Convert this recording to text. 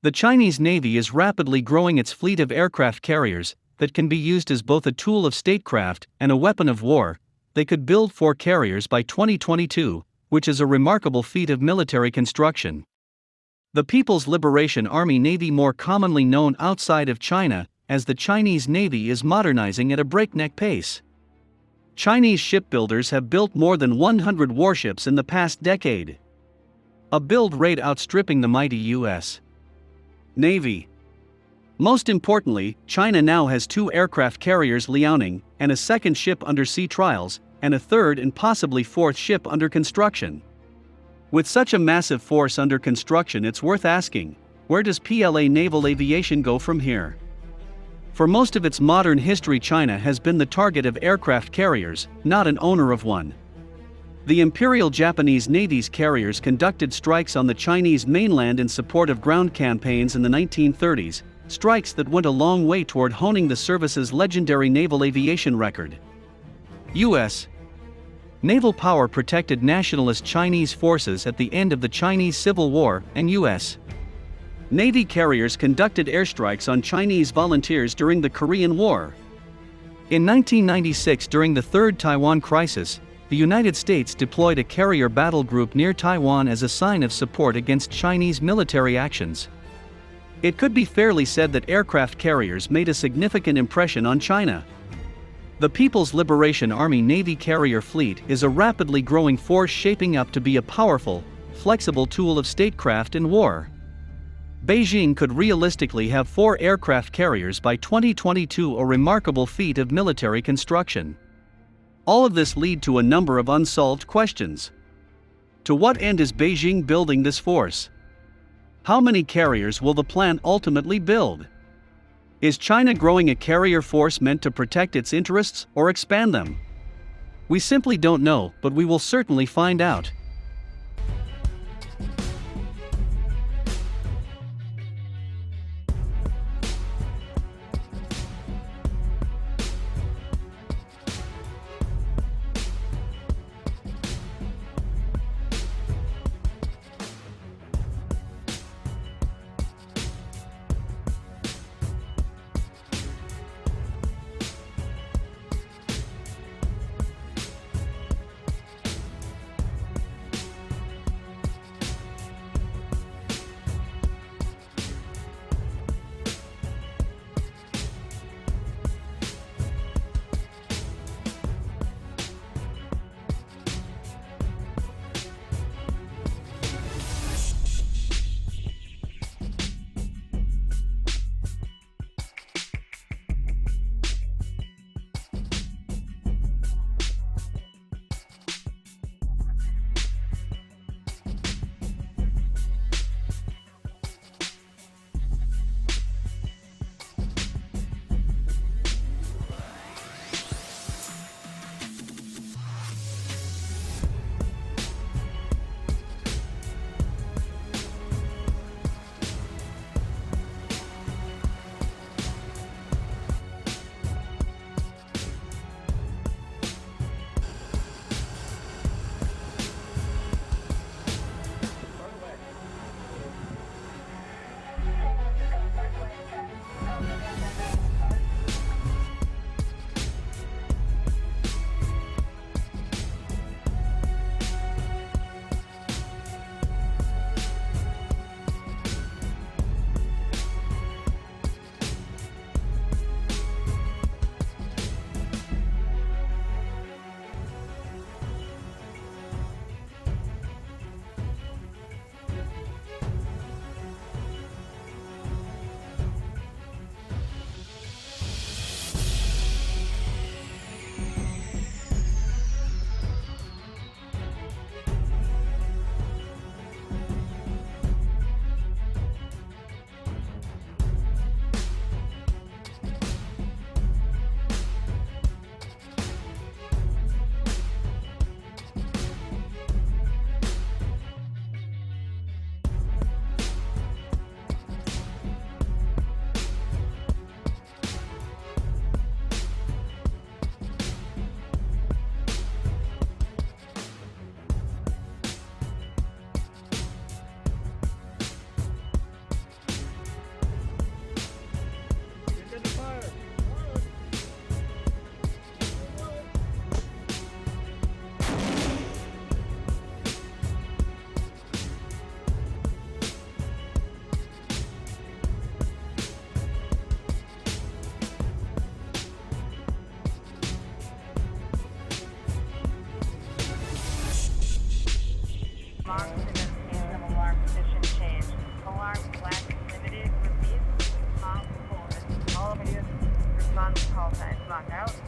The Chinese Navy is rapidly growing its fleet of aircraft carriers that can be used as both a tool of statecraft and a weapon of war. They could build 4 carriers by 2022, which is a remarkable feat of military construction. The People's Liberation Army Navy, more commonly known outside of China as the Chinese Navy, is modernizing at a breakneck pace. Chinese shipbuilders have built more than 100 warships in the past decade, a build rate outstripping the mighty U.S. Navy. Most importantly, China now has 2 aircraft carriers, Liaoning, and a second ship under sea trials, and a third and possibly 4th ship under construction. With such a massive force under construction, it's worth asking, where does PLA naval aviation go from here? For most of its modern history, China has been the target of aircraft carriers, not an owner of one. The Imperial Japanese Navy's carriers conducted strikes on the Chinese mainland in support of ground campaigns in the 1930s, strikes that went a long way toward honing the service's legendary naval aviation record. U.S. naval power protected nationalist Chinese forces at the end of the Chinese Civil War, and U.S. Navy carriers conducted airstrikes on Chinese volunteers during the Korean War. In 1996, during the Third Taiwan Crisis, the United States deployed a carrier battle group near Taiwan as a sign of support against Chinese military actions. It could be fairly said that aircraft carriers made a significant impression on China. The People's Liberation Army Navy carrier fleet is a rapidly growing force, shaping up to be a powerful, flexible tool of statecraft in war. Beijing could realistically have 4 aircraft carriers by 2022, a remarkable feat of military construction. All of this lead to a number of unsolved questions. To what end is Beijing building this force? How many carriers will the plan ultimately build? Is China growing a carrier force meant to protect its interests or expand them? We simply don't know, but we will certainly find out. find out.